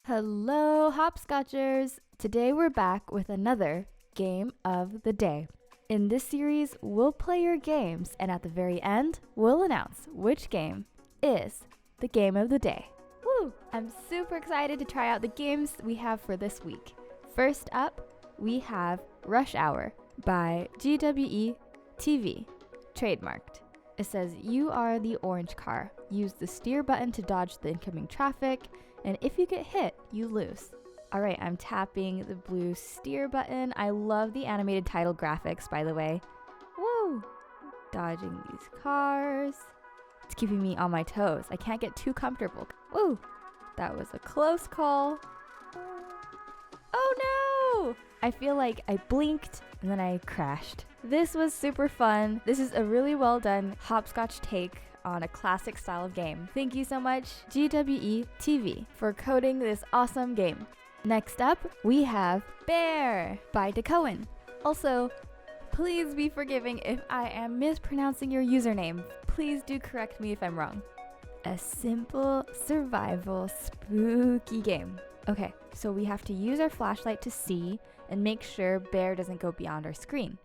Hello, Hopscotchers! Today we're back with another Game of the Day. In this series, we'll play your games, and at the very end, we'll announce which game is the Game of the Day. Woo! I'm super excited to try out the games we have for this week. First up, we have Rush Hour by GweTV, trademarked. It says, you are the orange car. Use the steer button to dodge the incoming traffic, and if you get hit, you lose. Alright, I'm tapping the blue steer button. I love the animated title graphics, by the way. Woo! Dodging these cars. It's keeping me on my toes. I can't get too comfortable. Woo! That was a close call. Oh no! I feel like I blinked and then I crashed. This was super fun. This is a really well done hopscotch take on a classic style of game. Thank you so much, GweTV, for coding this awesome game. Next up, we have Bear by Dakoan. Also, please be forgiving if I am mispronouncing your username. Please do correct me if I'm wrong. A simple survival spooky game. Okay, so we have to use our flashlight to see and make sure Bear doesn't go beyond our screen.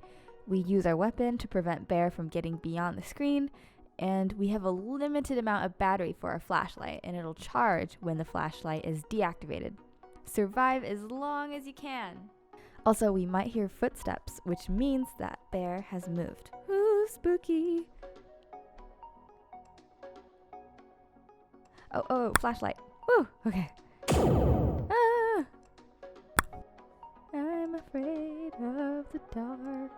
We use our weapon to prevent Bear from getting beyond the screen, and we have a limited amount of battery for our flashlight, and it'll charge when the flashlight is deactivated. Survive as long as you can. Also, we might hear footsteps, which means that Bear has moved. Ooh, spooky. Oh, flashlight. Ooh, okay. Ah! I'm afraid of the dark.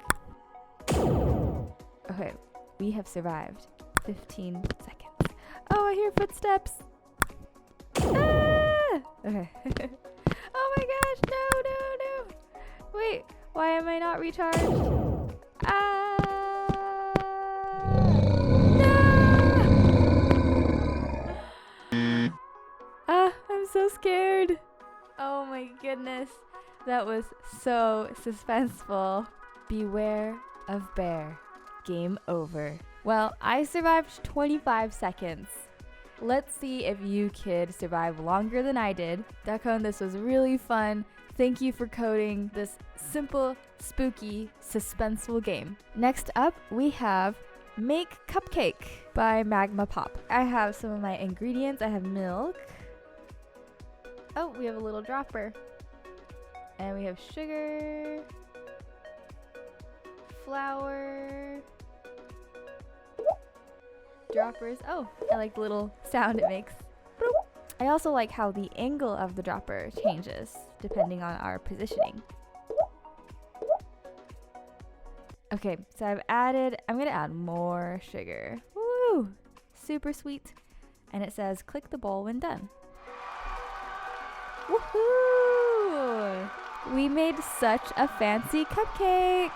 Okay, we have survived 15 seconds. Oh, I hear footsteps. Ah! Okay. Oh my gosh, no. Wait, why am I not recharged? No! I'm so scared. Oh my goodness. That was so suspenseful. Beware of Bear. Game over. Well, I survived 25 seconds. Let's see if you could survive longer than I did. Dakoan, this was really fun. Thank you for coding this simple, spooky, suspenseful game. Next up, we have Make Cupcake by MagmaPOP. I have some of my ingredients. I have milk. Oh, we have a little dropper. And we have sugar, flour, droppers. Oh, I like the little sound it makes. I also like how the angle of the dropper changes depending on our positioning. Okay, so I'm gonna add more sugar. Woo! Super sweet. And it says click the bowl when done. Woohoo! We made such a fancy cupcake.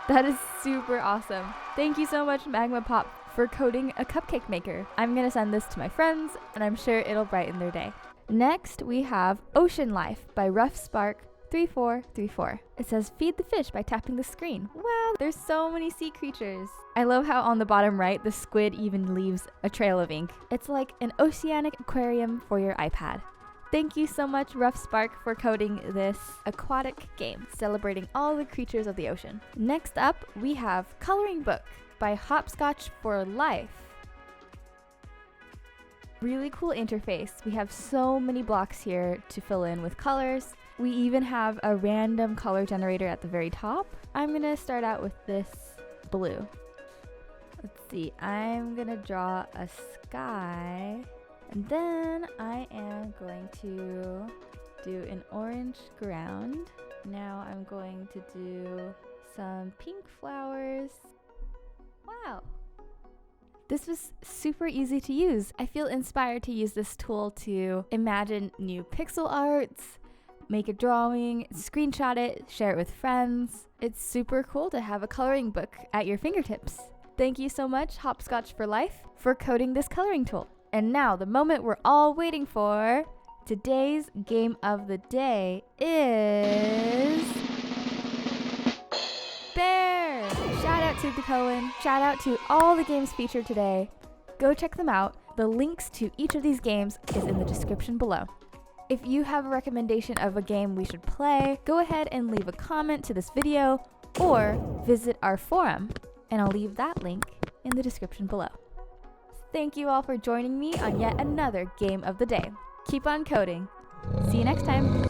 That is super awesome. Thank you so much, MagmaPOP, for coding a cupcake maker. I'm gonna send this to my friends, and I'm sure it'll brighten their day. Next, we have Ocean Life by RoughSpark3434. It says feed the fish by tapping the screen. Wow, there's so many sea creatures. I love how on the bottom right, the squid even leaves a trail of ink. It's like an oceanic aquarium for your iPad. Thank you so much, RoughSpark, for coding this aquatic game, celebrating all the creatures of the ocean. Next up, we have Coloring Book by Hopscotch for Life. Really cool interface. We have so many blocks here to fill in with colors. We even have a random color generator at the very top. I'm gonna start out with this blue. Let's see, I'm gonna draw a sky. And then I am going to do an orange ground. Now I'm going to do some pink flowers. Wow. This was super easy to use. I feel inspired to use this tool to imagine new pixel arts, make a drawing, screenshot it, share it with friends. It's super cool to have a coloring book at your fingertips. Thank you so much, Hopscotch for Life, for coding this coloring tool. And now, the moment we're all waiting for. Today's game of the day is Bear! Shout out to Dakoan. Shout out to all the games featured today. Go check them out. The links to each of these games is in the description below. If you have a recommendation of a game we should play, go ahead and leave a comment to this video or visit our forum, and I'll leave that link in the description below. Thank you all for joining me on yet another game of the day. Keep on coding. See you next time.